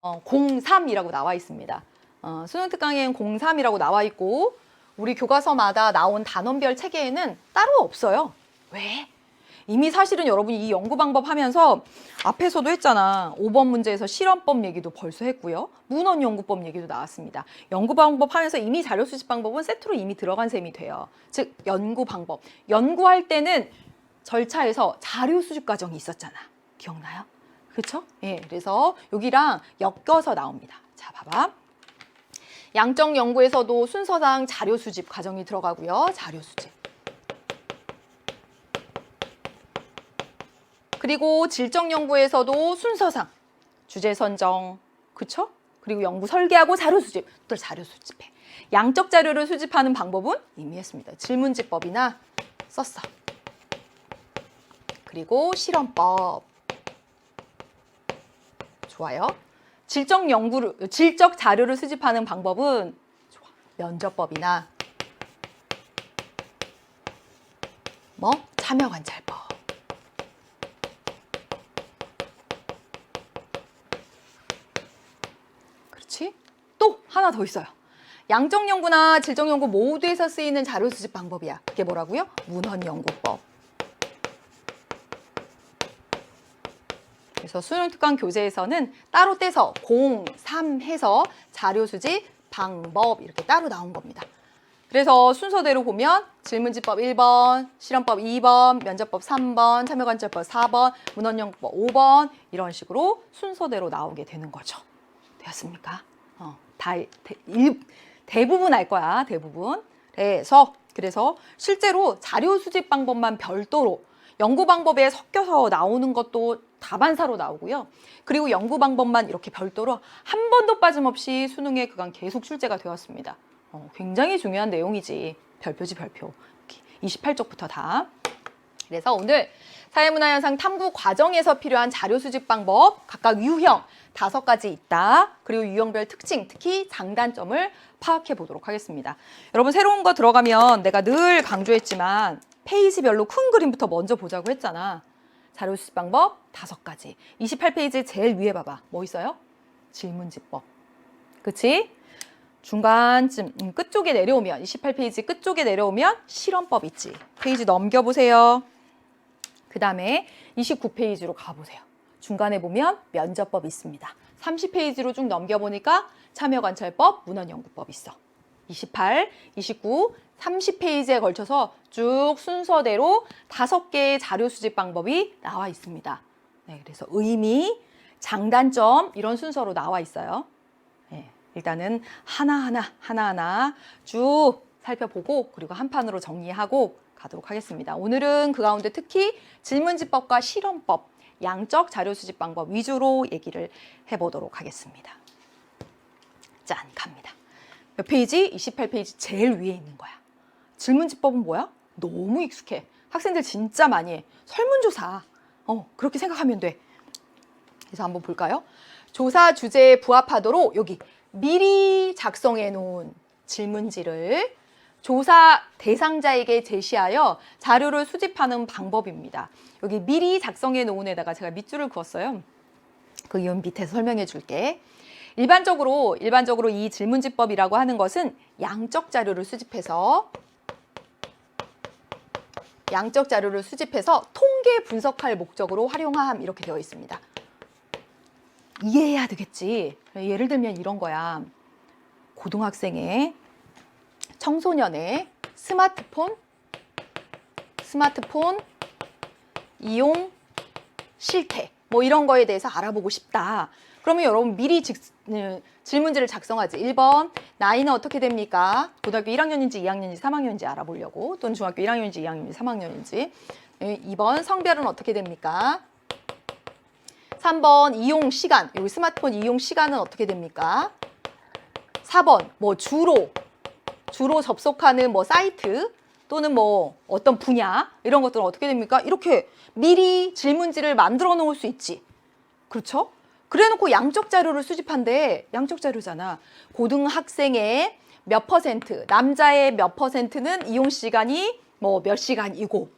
03이라고 나와 있습니다. 수능 특강에는 03이라고 나와 있고 우리 교과서마다 나온 단원별 체계에는 따로 없어요. 왜? 이미 사실은 여러분이 이 연구 방법 하면서 앞에서도 했잖아. 5번 문제에서 실험법 얘기도 벌써 했고요. 문헌 연구법 얘기도 나왔습니다. 연구 방법 하면서 이미 자료 수집 방법은 세트로 이미 들어간 셈이 돼요. 즉 연구 방법. 연구할 때는 절차에서 자료 수집 과정이 있었잖아. 기억나요? 그렇죠? 예, 그래서 여기랑 엮여서 나옵니다. 자, 봐봐. 양적 연구에서도 순서상 자료 수집 과정이 들어가고요. 자료 수집. 그리고 질적 연구에서도 순서상 주제 선정, 그쵸? 그리고 연구 설계하고 자료 수집, 또 자료 수집해. 양적 자료를 수집하는 방법은 이미 했습니다. 질문지법이나 썼어. 그리고 실험법. 좋아요. 질적 자료를 수집하는 방법은 좋아. 면접법이나 참여관찰법. 그렇지? 또 하나 더 있어요. 양적 연구나 질적 연구 모두에서 쓰이는 자료 수집 방법이야. 그게 뭐라고요? 문헌 연구법. 그래서 수능 특강 교재에서는 따로 떼서 03 해서 자료 수집 방법 이렇게 따로 나온 겁니다. 그래서 순서대로 보면 질문지법 1번, 실험법 2번, 면접법 3번, 참여관찰법 4번, 문헌연구법 5번 이런 식으로 순서대로 나오게 되는 거죠. 되었습니까? 대부분 알 거야. 대부분. 그래서 실제로 자료 수집 방법만 별도로 연구 방법에 섞여서 나오는 것도 다반사로 나오고요. 그리고 연구 방법만 이렇게 별도로 한 번도 빠짐없이 수능에 그간 계속 출제가 되었습니다. 굉장히 중요한 내용이지. 별표지 별표. 28쪽부터 다. 그래서 오늘 사회문화현상 탐구 과정에서 필요한 자료 수집 방법 각각 유형 5가지 있다. 그리고 유형별 특징, 특히 장단점을 파악해 보도록 하겠습니다. 여러분 새로운 거 들어가면 내가 늘 강조했지만 페이지별로 큰 그림부터 먼저 보자고 했잖아. 자료 수집 방법 5가지. 28페이지 제일 위에 봐봐. 뭐 있어요? 질문지법. 그치? 중간쯤 끝쪽에 내려오면 28페이지 끝쪽에 내려오면 실험법 있지. 페이지 넘겨보세요. 그 다음에 29페이지로 가보세요. 중간에 보면 면접법 있습니다. 30페이지로 쭉 넘겨보니까 참여관찰법, 문헌연구법 있어. 28, 29, 30페이지에 걸쳐서 쭉 순서대로 5개의 자료 수집 방법이 나와 있습니다. 네, 그래서 의미, 장단점 이런 순서로 나와 있어요. 네, 일단은 하나하나 쭉 살펴보고 그리고 한 판으로 정리하고 가도록 하겠습니다. 오늘은 그 가운데 특히 질문지법과 실험법, 양적 자료 수집 방법 위주로 얘기를 해보도록 하겠습니다. 짠, 갑니다. 몇 페이지? 28페이지 제일 위에 있는 거야. 질문지법은 뭐야? 너무 익숙해. 학생들 진짜 많이 해. 설문조사. 그렇게 생각하면 돼. 그래서 한번 볼까요? 조사 주제에 부합하도록 여기 미리 작성해 놓은 질문지를 조사 대상자에게 제시하여 자료를 수집하는 방법입니다. 여기 미리 작성해 놓은 에다가 제가 밑줄을 그었어요. 그 이유 밑에서 설명해 줄게. 일반적으로 이 질문지법이라고 하는 것은 양적 자료를 수집해서 통계 분석할 목적으로 활용함 이렇게 되어 있습니다. 이해해야 되겠지. 예를 들면 이런 거야. 고등학생의 청소년의 스마트폰 이용 실태 뭐 이런 거에 대해서 알아보고 싶다. 그러면 여러분 미리 질문지를 작성하지. 1번 나이는 어떻게 됩니까? 고등학교 1학년인지 2학년인지 3학년인지 알아보려고. 또는 중학교 1학년인지 2학년인지 3학년인지. 2번 성별은 어떻게 됩니까? 3번 이용 시간. 여기 스마트폰 이용 시간은 어떻게 됩니까? 4번 뭐 주로 접속하는 뭐 사이트 또는 뭐 어떤 분야 이런 것들은 어떻게 됩니까? 이렇게 미리 질문지를 만들어 놓을 수 있지. 그렇죠? 그래놓고 양적 자료를 수집한대. 양적 자료잖아. 고등학생의 몇 퍼센트, 남자의 몇 퍼센트는 이용 시간이 뭐 몇 시간이고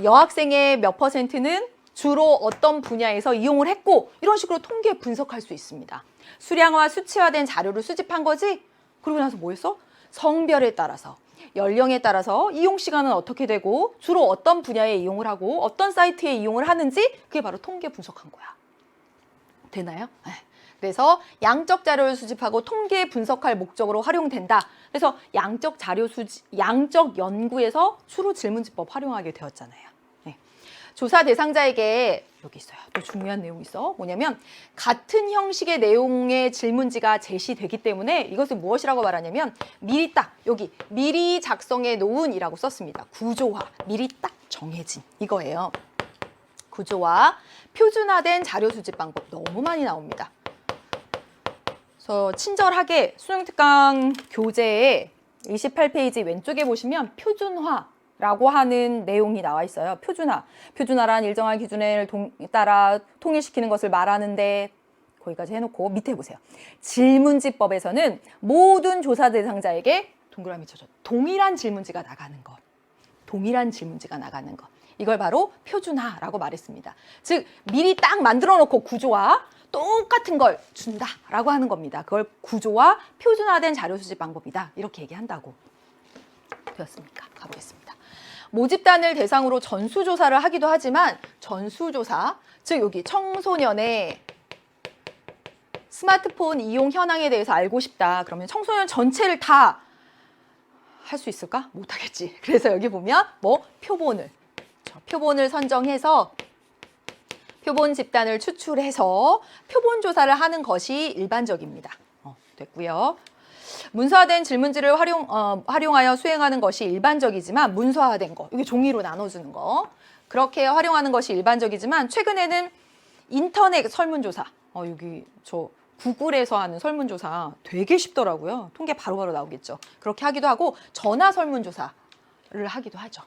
여학생의 몇 퍼센트는 주로 어떤 분야에서 이용을 했고 이런 식으로 통계 분석할 수 있습니다. 수량화, 수치화된 자료를 수집한 거지. 그러고 나서 뭐 했어? 성별에 따라서, 연령에 따라서 이용 시간은 어떻게 되고 주로 어떤 분야에 이용을 하고 어떤 사이트에 이용을 하는지 그게 바로 통계 분석한 거야. 되나요? 그래서 양적 자료를 수집하고 통계 분석할 목적으로 활용된다. 그래서 양적 자료 수집, 양적 연구에서 주로 질문지법 활용하게 되었잖아요. 네. 조사 대상자에게 여기 있어요. 또 중요한 내용이 있어. 뭐냐면 같은 형식의 내용의 질문지가 제시되기 때문에 이것을 무엇이라고 말하냐면 미리 딱 여기 미리 작성해 놓은이라고 썼습니다. 구조화, 미리 딱 정해진 이거예요. 구조화, 표준화된 자료 수집 방법 너무 많이 나옵니다. 그래서 친절하게 수능특강 교재에 28페이지 왼쪽에 보시면 표준화라고 하는 내용이 나와 있어요. 표준화. 표준화란 일정한 기준에 따라 통일시키는 것을 말하는데 거기까지 해놓고 밑에 보세요. 질문지법에서는 모든 조사 대상자에게 동그라미 쳐줘. 동일한 질문지가 나가는 것. 동일한 질문지가 나가는 것. 이걸 바로 표준화라고 말했습니다. 즉 미리 딱 만들어 놓고 구조화 똑같은 걸 준다라고 하는 겁니다. 그걸 구조화 표준화된 자료 수집 방법이다. 이렇게 얘기한다고 되었습니까? 가보겠습니다. 모집단을 대상으로 전수조사를 하기도 하지만 전수조사, 즉 여기 청소년의 스마트폰 이용 현황에 대해서 알고 싶다. 그러면 청소년 전체를 다 할 수 있을까? 못하겠지. 그래서 여기 보면 뭐 표본을 선정해서 표본 집단을 추출해서 표본 조사를 하는 것이 일반적입니다. 됐고요. 문서화된 질문지를 활용하여 수행하는 것이 일반적이지만 문서화된 거, 이게 종이로 나눠주는 거 그렇게 활용하는 것이 일반적이지만 최근에는 인터넷 설문조사, 여기 저 구글에서 하는 설문조사 되게 쉽더라고요. 통계 바로바로 나오겠죠. 그렇게 하기도 하고 전화 설문조사를 하기도 하죠.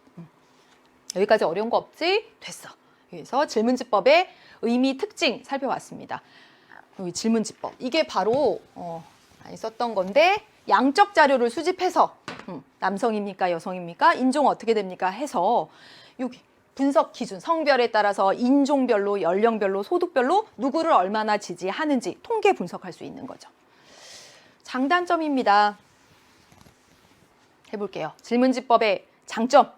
여기까지 어려운 거 없지? 됐어. 그래서 질문지법의 의미, 특징 살펴봤습니다. 여기 질문지법. 이게 바로 많이 썼던 건데 양적 자료를 수집해서 남성입니까? 여성입니까? 인종 어떻게 됩니까? 해서 여기 분석 기준, 성별에 따라서 인종별로, 연령별로, 소득별로 누구를 얼마나 지지하는지 통계 분석할 수 있는 거죠. 장단점입니다. 해볼게요. 질문지법의 장점.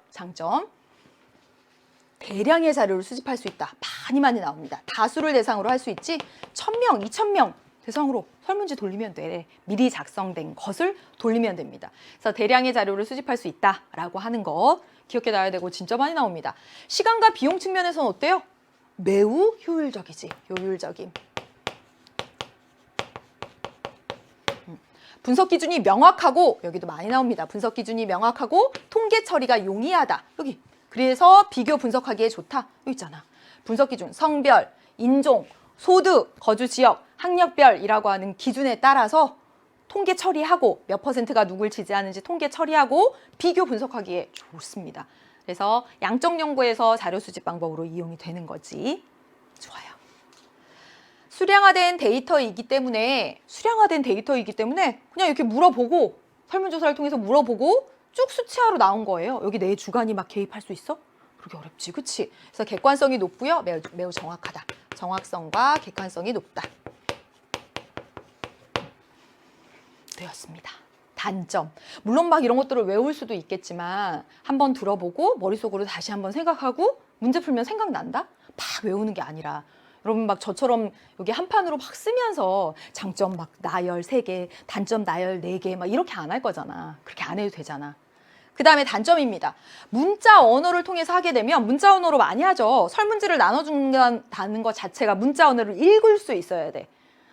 대량의 자료를 수집할 수 있다. 많이 나옵니다. 다수를 대상으로 할 수 있지 1000명, 2000명 대상으로 설문지 돌리면 돼. 미리 작성된 것을 돌리면 됩니다. 그래서 대량의 자료를 수집할 수 있다라고 하는 거 기억해놔야 되고 진짜 많이 나옵니다. 시간과 비용 측면에서는 어때요? 매우 효율적이지. 효율적임. 분석 기준이 명확하고 여기도 많이 나옵니다. 분석 기준이 명확하고 통계 처리가 용이하다. 여기. 그래서 비교 분석하기에 좋다. 여기 있잖아. 분석 기준, 성별, 인종, 소득, 거주 지역, 학력별이라고 하는 기준에 따라서 통계 처리하고 몇 %가 누굴 지지하는지 통계 처리하고 비교 분석하기에 좋습니다. 그래서 양적 연구에서 자료 수집 방법으로 이용이 되는 거지. 좋아요. 수량화된 데이터이기 때문에 그냥 이렇게 물어보고 설문조사를 통해서 물어보고 쭉 수치화로 나온 거예요. 여기 내 주관이 막 개입할 수 있어? 그렇게 어렵지, 그치? 그래서 객관성이 높고요. 매우 정확하다. 정확성과 객관성이 높다. 되었습니다. 단점. 물론 막 이런 것들을 외울 수도 있겠지만 한번 들어보고 머릿속으로 다시 한번 생각하고 문제 풀면 생각난다? 막 외우는 게 아니라 여러분 막 저처럼 여기 한 판으로 막 쓰면서 장점 막 나열 3개, 단점 나열 4개 막 이렇게 안 할 거잖아. 그렇게 안 해도 되잖아. 그 다음에 단점입니다. 문자 언어를 통해서 하게 되면 문자 언어로 많이 하죠. 설문지를 나눠준다는 것 자체가 문자 언어를 읽을 수 있어야 돼.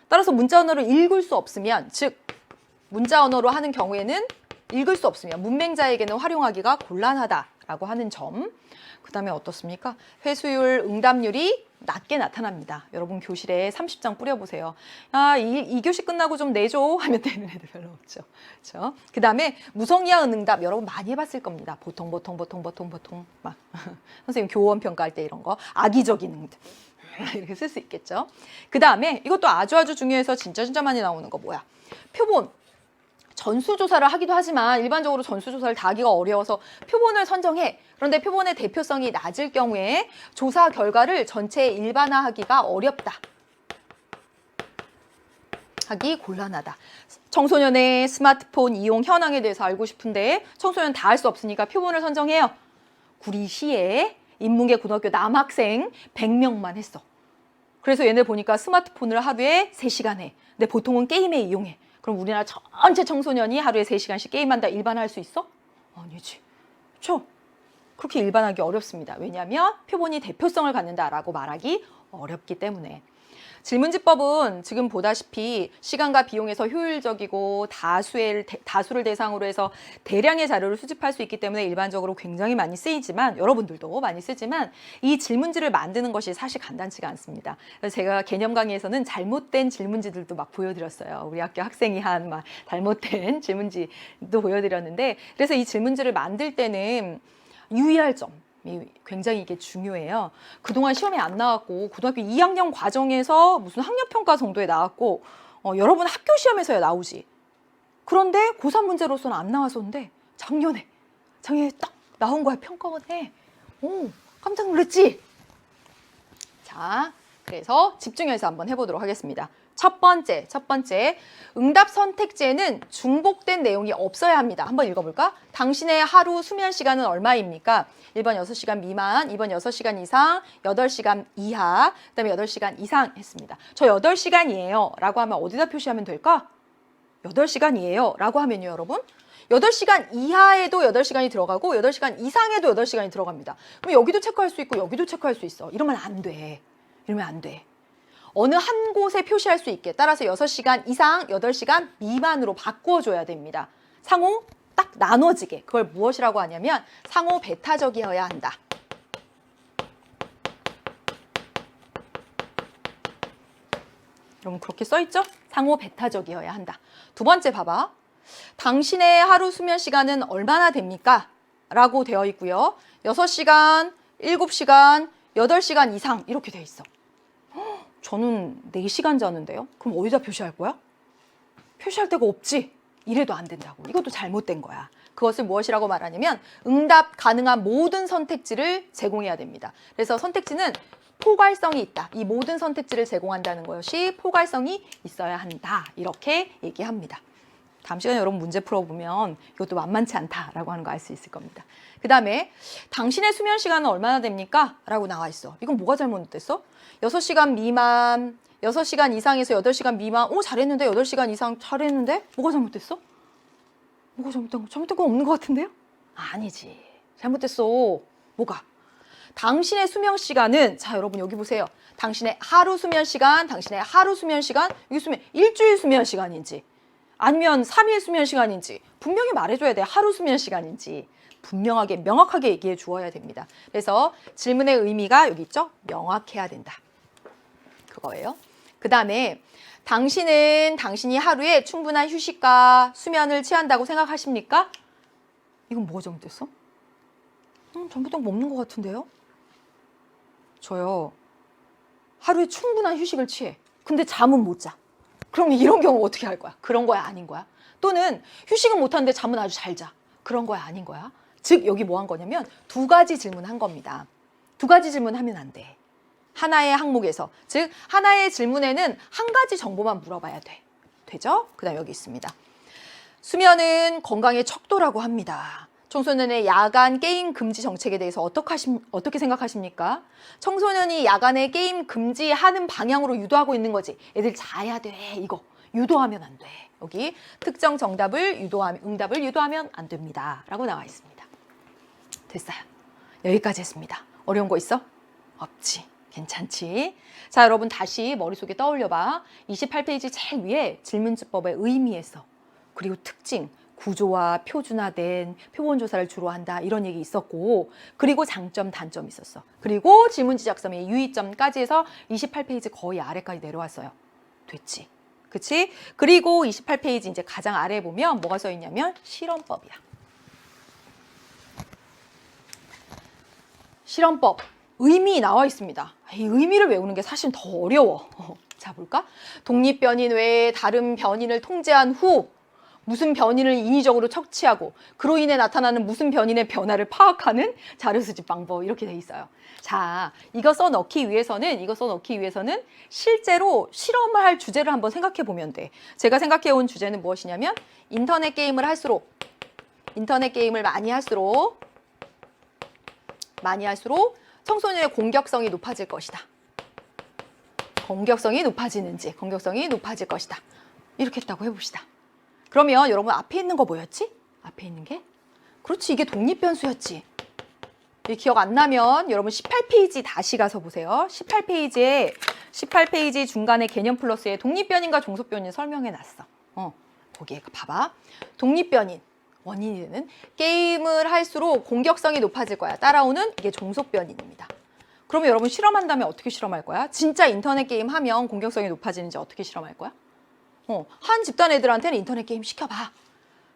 따라서 문자 언어를 읽을 수 없으면, 즉 문자 언어로 하는 경우에는 읽을 수 없으면 문맹자에게는 활용하기가 곤란하다라고 하는 점. 그 다음에 어떻습니까? 회수율, 응답률이 낮게 나타납니다. 여러분 교실에 30장 뿌려보세요. 이 교시 끝나고 좀 내줘 하면 되는 애들 별로 없죠. 그렇죠? 그 다음에 무성의한 응답 여러분 많이 해봤을 겁니다. 보통 막 선생님 교원 평가할 때 이런 거 악의적인 응답 이렇게 쓸 수 있겠죠. 그 다음에 이것도 아주 중요해서 진짜 많이 나오는 거 뭐야? 표본. 전수조사를 하기도 하지만 일반적으로 전수조사를 다 하기가 어려워서 표본을 선정해. 그런데 표본의 대표성이 낮을 경우에 조사 결과를 전체에 일반화하기가 어렵다. 하기 곤란하다. 청소년의 스마트폰 이용 현황에 대해서 알고 싶은데 청소년 다 할 수 없으니까 표본을 선정해요. 구리시에 인문계 고등학교 남학생 100명만 했어. 그래서 얘네 보니까 스마트폰을 하루에 3시간 해. 근데 보통은 게임에 이용해. 그럼 우리나라 전체 청소년이 하루에 3시간씩 게임한다 일반화할 수 있어? 아니지. 그렇죠? 그렇게 일반화하기 어렵습니다. 왜냐하면 표본이 대표성을 갖는다라고 말하기 어렵기 때문에. 질문지법은 지금 보다시피 시간과 비용에서 효율적이고 다수를 대상으로 해서 대량의 자료를 수집할 수 있기 때문에 일반적으로 굉장히 많이 쓰이지만 여러분들도 많이 쓰지만 이 질문지를 만드는 것이 사실 간단치가 않습니다. 그래서 제가 개념 강의에서는 잘못된 질문지들도 막 보여드렸어요. 우리 학교 학생이 한 막 잘못된 질문지도 보여드렸는데 그래서 이 질문지를 만들 때는 유의할 점 굉장히 이게 중요해요. 그동안 시험에 안 나왔고 고등학교 2학년 과정에서 무슨 학력평가 정도에 나왔고 여러분 학교 시험에서야 나오지. 그런데 고3 문제로서는 안 나왔었는데 작년에 딱 나온 거야 평가원에. 오, 깜짝 놀랐지? 자, 그래서 집중해서 한번 해보도록 하겠습니다. 첫 번째, 응답 선택지에는 중복된 내용이 없어야 합니다. 한번 읽어볼까? 당신의 하루 수면 시간은 얼마입니까? 1번 6시간 미만, 2번 6시간 이상, 8시간 이하, 그 다음에 8시간 이상 했습니다. 저 8시간이에요 라고 하면 어디다 표시하면 될까? 8시간이에요 라고 하면요, 여러분. 8시간 이하에도 8시간이 들어가고 8시간 이상에도 8시간이 들어갑니다. 그럼 여기도 체크할 수 있고 여기도 체크할 수 있어. 이러면 안 돼. 이러면 안 돼. 어느 한 곳에 표시할 수 있게 따라서 6시간 이상, 8시간 미만으로 바꿔줘야 됩니다. 상호 딱 나눠지게. 그걸 무엇이라고 하냐면 상호 배타적이어야 한다. 여러분 그렇게 써있죠? 상호 배타적이어야 한다. 두 번째 봐봐. 당신의 하루 수면 시간은 얼마나 됩니까? 라고 되어 있고요. 6시간, 7시간, 8시간 이상 이렇게 되어 있어. 저는 4시간 자는데요? 그럼 어디다 표시할 거야? 표시할 데가 없지? 이래도 안 된다고. 이것도 잘못된 거야. 그것을 무엇이라고 말하냐면 응답 가능한 모든 선택지를 제공해야 됩니다. 그래서 선택지는 포괄성이 있다. 이 모든 선택지를 제공한다는 것이 포괄성이 있어야 한다. 이렇게 얘기합니다. 다음 시간에 여러분 문제 풀어보면 이것도 만만치 않다라고 하는 거 알 수 있을 겁니다. 그 다음에 당신의 수면 시간은 얼마나 됩니까? 라고 나와 있어. 이건 뭐가 잘못됐어? 6시간 미만, 6시간 이상에서 8시간 미만. 오, 잘했는데? 8시간 이상 잘했는데? 뭐가 잘못됐어? 뭐가 잘못된 거? 잘못된 건 없는 것 같은데요? 아니지. 잘못됐어. 뭐가? 당신의 수면 시간은, 자, 여러분 여기 보세요. 당신의 하루 수면 시간, 여기 수면, 일주일 수면 시간인지, 아니면 3일 수면 시간인지, 분명히 말해줘야 돼. 하루 수면 시간인지. 분명하게, 명확하게 얘기해 주어야 됩니다. 그래서 질문의 의미가 여기 있죠? 명확해야 된다. 그거예요. 그 다음에 당신이 하루에 충분한 휴식과 수면을 취한다고 생각하십니까? 이건 뭐가 잘못됐어? 잘못된 거 없는 것 같은데요? 저요. 하루에 충분한 휴식을 취해. 근데 잠은 못 자. 그럼 이런 경우 어떻게 할 거야? 그런 거야, 아닌 거야? 또는 휴식은 못 하는데 잠은 아주 잘 자. 그런 거야, 아닌 거야? 즉 여기 뭐 한 거냐면 2가지 질문한 겁니다. 2가지 질문하면 안 돼. 하나의 항목에서. 즉 하나의 질문에는 한 가지 정보만 물어봐야 돼. 되죠? 그 다음 여기 있습니다. 수면은 건강의 척도라고 합니다. 청소년의 야간 게임 금지 정책에 대해서 어떻게 생각하십니까? 청소년이 야간에 게임 금지하는 방향으로 유도하고 있는 거지. 애들 자야 돼. 이거 유도하면 안 돼. 여기 특정 응답을 유도하면 안 됩니다. 라고 나와 있습니다. 됐어요. 여기까지 했습니다. 어려운 거 있어? 없지. 괜찮지? 자, 여러분 다시 머릿속에 떠올려봐. 28페이지 제일 위에 질문지법의 의미에서 그리고 특징, 구조와 표준화된 표본 조사를 주로 한다 이런 얘기 있었고 그리고 장점, 단점이 있었어. 그리고 질문지 작성의 유의점까지 해서 28페이지 거의 아래까지 내려왔어요. 됐지? 그치? 그리고 28페이지 이제 가장 아래에 보면 뭐가 써 있냐면 실험법이야. 실험법. 의미 나와 있습니다. 이 의미를 외우는 게 사실 더 어려워. 자, 볼까? 독립변인 외에 다른 변인을 통제한 후 무슨 변이를 인위적으로 척취하고 그로 인해 나타나는 무슨 변인의 변화를 파악하는 자료 수집 방법 이렇게 돼 있어요. 자, 이거 써넣기 위해서는 실제로 실험을 할 주제를 한번 생각해 보면 돼. 제가 생각해 온 주제는 무엇이냐면 인터넷 게임을 많이 할수록 청소년의 공격성이 높아질 것이다. 공격성이 높아질 것이다. 이렇게 했다고 해봅시다. 그러면 여러분 앞에 있는 거 뭐였지? 앞에 있는 게? 그렇지, 이게 독립변수였지. 기억 안 나면 여러분 18페이지 다시 가서 보세요. 18페이지 중간에 개념 플러스에 독립변인과 종속변인 설명해 놨어. 거기에 봐봐. 독립변인, 원인이 되는 게임을 할수록 공격성이 높아질 거야. 따라오는 이게 종속변인입니다. 그러면 여러분 실험한다면 어떻게 실험할 거야? 진짜 인터넷 게임 하면 공격성이 높아지는지 어떻게 실험할 거야? 한 집단 애들한테는 인터넷 게임 시켜봐.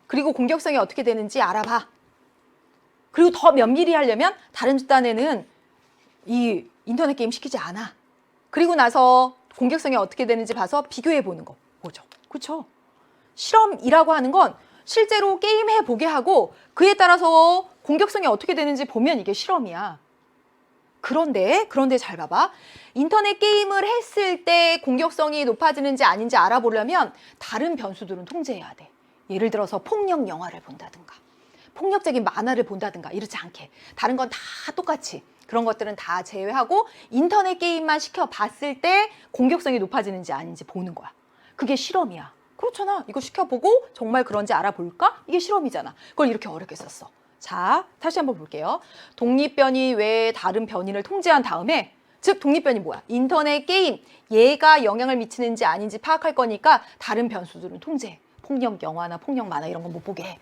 그리고 공격성이 어떻게 되는지 알아봐. 그리고 더 면밀히 하려면 다른 집단에는 이 인터넷 게임 시키지 않아. 그리고 나서 공격성이 어떻게 되는지 봐서 비교해 보는 거죠. 그렇죠? 실험이라고 하는 건 실제로 게임해 보게 하고 그에 따라서 공격성이 어떻게 되는지 보면 이게 실험이야. 그런데 잘 봐봐. 인터넷 게임을 했을 때 공격성이 높아지는지 아닌지 알아보려면 다른 변수들은 통제해야 돼. 예를 들어서 폭력 영화를 본다든가 폭력적인 만화를 본다든가 이렇지 않게 다른 건 다 똑같이 그런 것들은 다 제외하고 인터넷 게임만 시켜봤을 때 공격성이 높아지는지 아닌지 보는 거야. 그게 실험이야. 그렇잖아. 이거 시켜보고 정말 그런지 알아볼까? 이게 실험이잖아. 그걸 이렇게 어렵게 썼어. 자, 다시 한번 볼게요. 독립변이 외에 다른 변이를 통제한 다음에 즉 독립변이 뭐야? 인터넷 게임 얘가 영향을 미치는지 아닌지 파악할 거니까 다른 변수들은 통제해. 폭력 영화나 폭력 만화 이런 건 못 보게 해.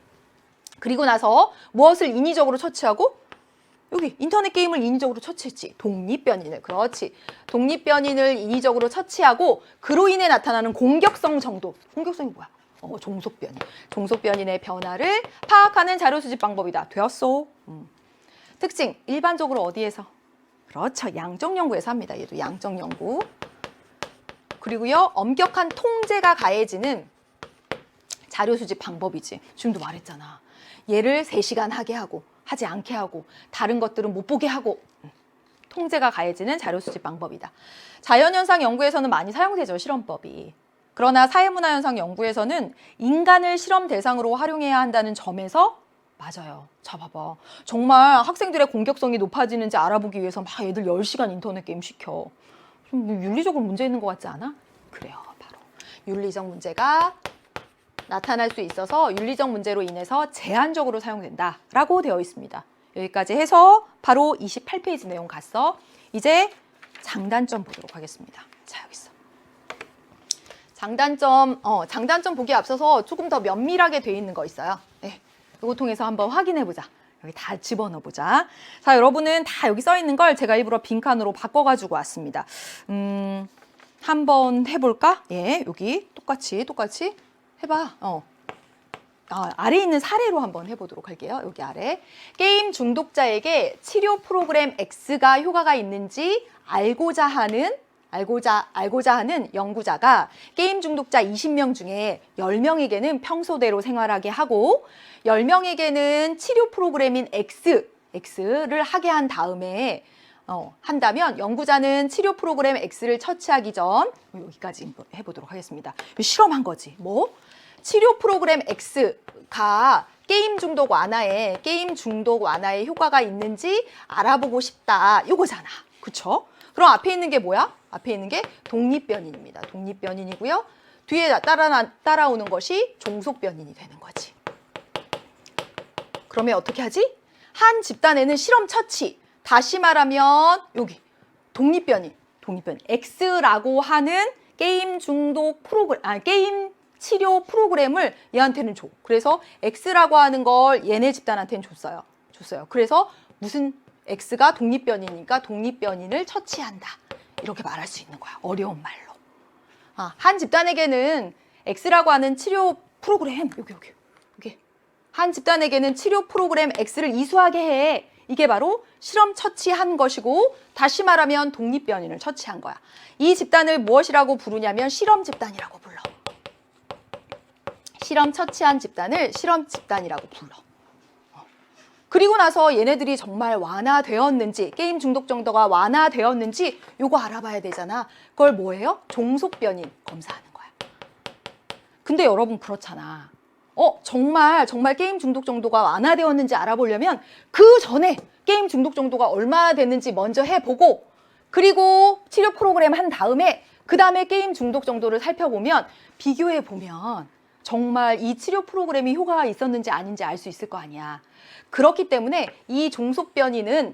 그리고 나서 무엇을 인위적으로 처치하고? 여기 인터넷 게임을 인위적으로 처치했지. 독립변인을. 그렇지. 독립변인을 인위적으로 처치하고 그로 인해 나타나는 공격성 정도. 공격성이 뭐야? 종속변인. 종속변인의 변화를 파악하는 자료 수집 방법이다. 되었어. 특징. 일반적으로 어디에서? 그렇죠. 양적 연구에서 합니다. 얘도 양적 연구. 그리고요. 엄격한 통제가 가해지는 자료 수집 방법이지. 지금도 말했잖아. 얘를 3시간 하게 하고 하지 않게 하고 다른 것들은 못 보게 하고 통제가 가해지는 자료 수집 방법이다. 자연현상 연구에서는 많이 사용되죠. 실험법이. 그러나 사회문화현상 연구에서는 인간을 실험 대상으로 활용해야 한다는 점에서 맞아요. 자, 봐봐. 정말 학생들의 공격성이 높아지는지 알아보기 위해서 막 애들 10시간 인터넷 게임 시켜. 좀 윤리적으로 문제 있는 것 같지 않아? 그래요. 바로 윤리적 문제가 나타날 수 있어서 윤리적 문제로 인해서 제한적으로 사용된다라고 되어 있습니다. 여기까지 해서 바로 28페이지 내용 갔어. 이제 장단점 보도록 하겠습니다. 자, 여기 있어. 장단점 보기에 앞서서 조금 더 면밀하게 돼 있는 거 있어요. 네, 이거 통해서 한번 확인해 보자. 여기 다 집어넣어 보자. 자, 여러분은 다 여기 써 있는 걸 제가 일부러 빈칸으로 바꿔가지고 왔습니다. 한번 해볼까? 예, 여기 똑같이 해봐. 아래에 있는 사례로 한번 해보도록 할게요. 여기 아래. 게임 중독자에게 치료 프로그램 X가 효과가 있는지 알고자 하는 연구자가 게임 중독자 20명 중에 10명에게는 평소대로 생활하게 하고 10명에게는 치료 프로그램인 X를 하게 한 다음에 한다면 연구자는 치료 프로그램 X를 처치하기 전 여기까지 해보도록 하겠습니다. 실험한 거지. 뭐? 치료 프로그램 X가 게임 중독 완화에 효과가 있는지 알아보고 싶다. 이거잖아. 그쵸? 그럼 앞에 있는 게 뭐야? 앞에 있는 게 독립변인입니다. 독립변인이고요. 뒤에 따라오는 것이 종속변인이 되는 거지. 그러면 어떻게 하지? 한 집단에는 실험 처치. 다시 말하면 여기 독립변인 X라고 하는 게임 치료 프로그램을 얘한테는 줘. 그래서 X라고 하는 걸 얘네 집단한테는 줬어요. 그래서 무슨 X가 독립변이니까 독립변인을 처치한다. 이렇게 말할 수 있는 거야. 어려운 말로. 한 집단에게는 X라고 하는 치료 프로그램 여기 한 집단에게는 치료 프로그램 X를 이수하게 해. 이게 바로 실험 처치한 것이고 다시 말하면 독립변인을 처치한 거야. 이 집단을 무엇이라고 부르냐면 실험 집단이라고 불러. 실험 처치한 집단을 실험 집단이라고 불러. 그리고 나서 얘네들이 정말 완화되었는지, 게임 중독 정도가 완화되었는지 요거 알아봐야 되잖아. 그걸 뭐예요? 종속 변이 검사하는 거야. 근데 여러분 그렇잖아. 정말 게임 중독 정도가 완화되었는지 알아보려면 그 전에 게임 중독 정도가 얼마나 됐는지 먼저 해보고, 그리고 치료 프로그램 한 다음에 그 다음에 게임 중독 정도를 살펴보면, 비교해보면 정말 이 치료 프로그램이 효과가 있었는지 아닌지 알 수 있을 거 아니야. 그렇기 때문에 이 종속변이는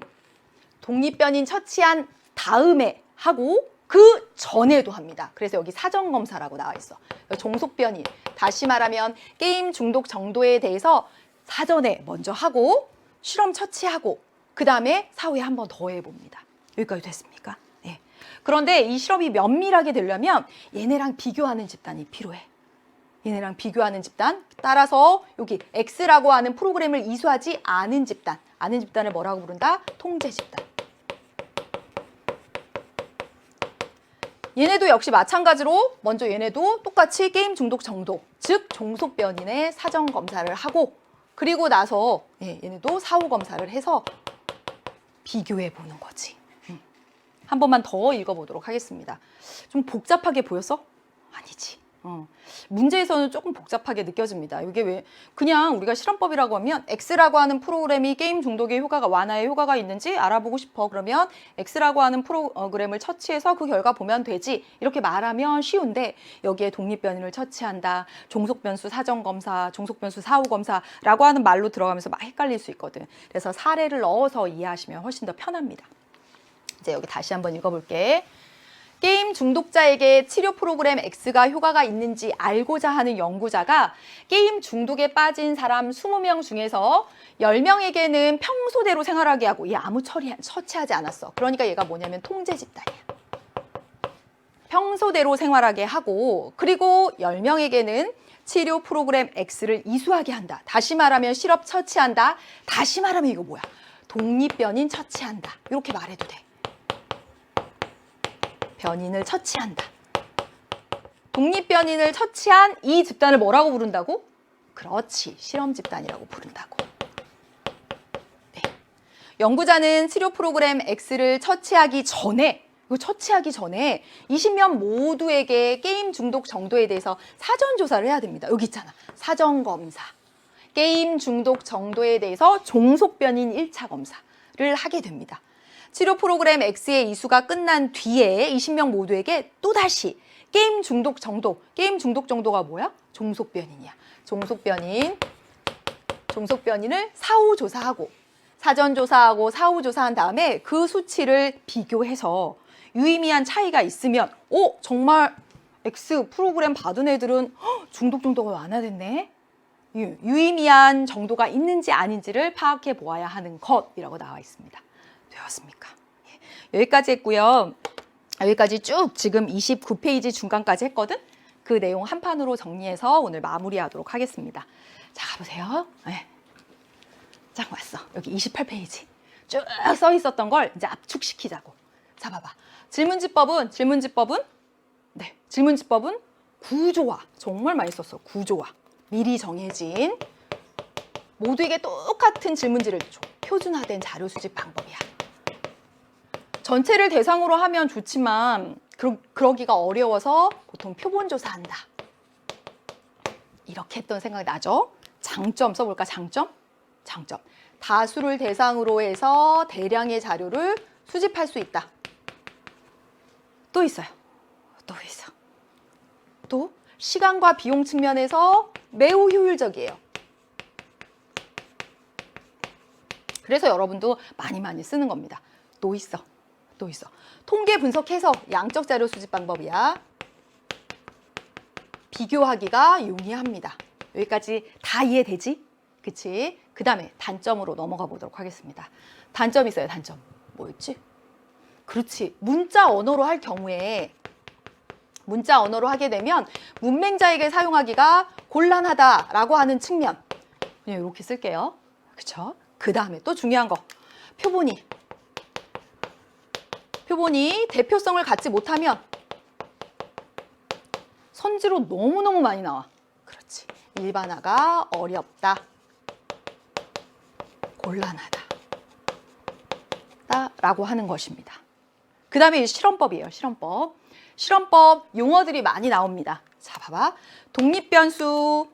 독립변인 처치한 다음에 하고 그 전에도 합니다. 그래서 여기 사전검사라고 나와 있어. 종속변이, 다시 말하면 게임 중독 정도에 대해서 사전에 먼저 하고 실험 처치하고 그 다음에 사후에 한 번 더 해봅니다. 여기까지 됐습니까? 네. 그런데 이 실험이 면밀하게 되려면 얘네랑 비교하는 집단이 필요해. 얘네랑 비교하는 집단, 따라서 여기 X라고 하는 프로그램을 이수하지 않은 집단, 아는 집단을 뭐라고 부른다? 통제 집단. 얘네도 역시 마찬가지로 먼저 얘네도 똑같이 게임 중독 정도, 즉 종속변인의 사전 검사를 하고, 그리고 나서 얘네도 사후 검사를 해서 비교해 보는 거지. 한 번만 더 읽어보도록 하겠습니다. 좀 복잡하게 보였어? 아니지. 문제에서는 조금 복잡하게 느껴집니다. 이게 왜 그냥 우리가 실험법이라고 하면 X라고 하는 프로그램이 게임 중독의 효과가 완화에 효과가 있는지 알아보고 싶어. 그러면 X라고 하는 프로그램을 처치해서 그 결과 보면 되지. 이렇게 말하면 쉬운데 여기에 독립변이를 처치한다. 종속변수 사전검사, 종속변수 사후검사라고 하는 말로 들어가면서 막 헷갈릴 수 있거든. 그래서 사례를 넣어서 이해하시면 훨씬 더 편합니다. 이제 여기 다시 한번 읽어볼게. 게임 중독자에게 치료 프로그램 X가 효과가 있는지 알고자 하는 연구자가 게임 중독에 빠진 사람 20명 중에서 10명에게는 평소대로 생활하게 하고, 얘 아무 처치하지 않았어. 그러니까 얘가 뭐냐면 통제 집단이야. 평소대로 생활하게 하고, 그리고 10명에게는 치료 프로그램 X를 이수하게 한다. 다시 말하면 실험 처치한다. 다시 말하면 이거 뭐야? 독립변인 처치한다. 이렇게 말해도 돼. 변인을 처치한다. 독립변인을 처치한 이 집단을 뭐라고 부른다고? 그렇지, 실험 집단이라고 부른다고. 네. 연구자는 치료 프로그램 X를 처치하기 전에 20명 모두에게 게임 중독 정도에 대해서 사전 조사를 해야 됩니다. 여기 있잖아, 사전 검사. 게임 중독 정도에 대해서 종속변인 1차 검사를 하게 됩니다. 치료 프로그램 X의 이수가 끝난 뒤에 20명 모두에게 또다시 게임 중독 정도가 뭐야? 종속변인이야. 종속변인을 사후 조사하고, 사전 조사하고 사후 조사한 다음에 그 수치를 비교해서 유의미한 차이가 있으면 정말 X 프로그램 받은 애들은 중독 정도가 완화됐네. 유의미한 정도가 있는지 아닌지를 파악해 보아야 하는 것이라고 나와 있습니다. 되었습니까? 여기까지 했고요. 여기까지 쭉 지금 29페이지 중간까지 했거든? 그 내용 한 판으로 정리해서 오늘 마무리하도록 하겠습니다. 자, 가보세요. 네. 쫙 왔어. 여기 28페이지. 쭉 써 있었던 걸 이제 압축시키자고. 자, 봐봐. 질문지법은 구조화. 정말 많이 썼어. 구조화. 미리 정해진 모두에게 똑같은 질문지를 줘. 표준화된 자료 수집 방법이야. 전체를 대상으로 하면 좋지만 그러기가 어려워서 보통 표본 조사한다. 이렇게 했던 생각이 나죠? 장점 써볼까? 장점. 다수를 대상으로 해서 대량의 자료를 수집할 수 있다. 또 있어요. 또 시간과 비용 측면에서 매우 효율적이에요. 그래서 여러분도 많이 쓰는 겁니다. 또 있어. 통계 분석해서 양적 자료 수집 방법이야. 비교하기가 용이합니다. 여기까지 다 이해되지? 그치? 그 다음에 단점으로 넘어가 보도록 하겠습니다. 단점 있어요, 단점. 뭐였지? 그렇지. 문자 언어로 할 경우에, 문자 언어로 하게 되면 문맹자에게 사용하기가 곤란하다라고 하는 측면. 그냥 이렇게 쓸게요. 그쵸? 그 다음에 또 중요한 거. 표본이 대표성을 갖지 못하면 선지로 너무너무 많이 나와. 그렇지. 일반화가 어렵다. 곤란하다. 라고 하는 것입니다. 그 다음에 실험법이에요. 실험법. 실험법 용어들이 많이 나옵니다. 자, 봐봐. 독립변수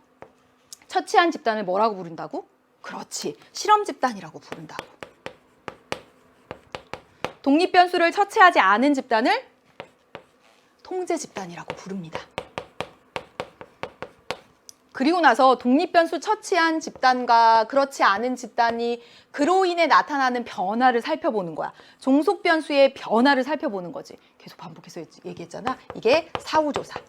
처치한 집단을 뭐라고 부른다고? 그렇지. 실험 집단이라고 부른다고. 독립변수를 처치하지 않은 집단을 통제 집단이라고 부릅니다. 그리고 나서 독립변수 처치한 집단과 그렇지 않은 집단이 그로 인해 나타나는 변화를 살펴보는 거야. 종속변수의 변화를 살펴보는 거지. 계속 반복해서 얘기했잖아. 이게 사후조사.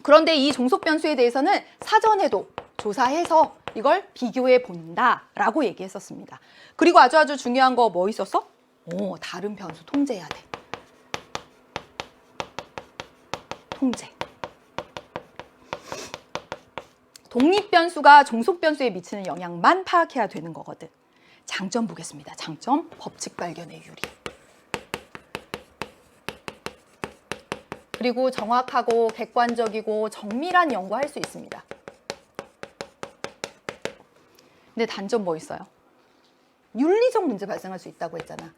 그런데 이 종속변수에 대해서는 사전에도 조사해서 이걸 비교해 본다라고 얘기했었습니다. 그리고 아주 중요한 거 뭐 있었어? 다른 변수 통제해야 돼. 통제. 독립변수가 종속변수에 미치는 영향만 파악해야 되는 거거든. 장점 보겠습니다. 장점, 법칙 발견의 유리. 그리고 정확하고 객관적이고 정밀한 연구할 수 있습니다. 근데 단점 뭐 있어요? 윤리적 문제 발생할 수 있다고 했잖아.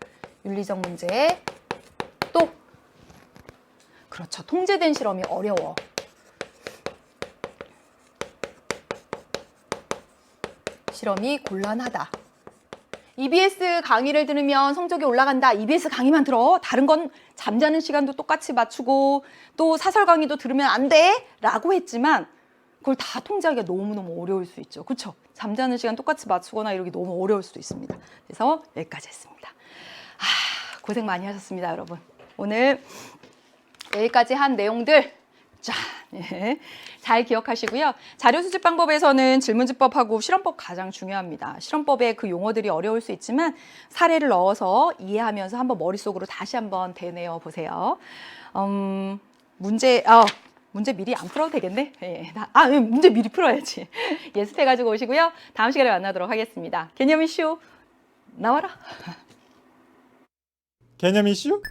윤리적 문제. 또 그렇죠. 통제된 실험이 어려워. 실험이 곤란하다. EBS 강의를 들으면 성적이 올라간다. EBS 강의만 들어. 다른 건 잠자는 시간도 똑같이 맞추고 또 사설 강의도 들으면 안 돼. 라고 했지만 그걸 다 통제하기가 너무너무 어려울 수 있죠. 그렇죠? 잠자는 시간 똑같이 맞추거나 이러기 너무 어려울 수도 있습니다. 그래서 여기까지 했습니다. 고생 많이 하셨습니다, 여러분. 오늘 여기까지 한 내용들 자, 잘 기억하시고요. 자료 수집 방법에서는 질문집법하고 실험법 가장 중요합니다. 실험법에 그 용어들이 어려울 수 있지만 사례를 넣어서 이해하면서 한번 머릿속으로 다시 한번 되뇌어 보세요. 문제 미리 안 풀어도 되겠네. 문제 미리 풀어야지. 예습해가지고 오시고요. 다음 시간에 만나도록 하겠습니다. 개념 이슈 나와라. 개념 이슈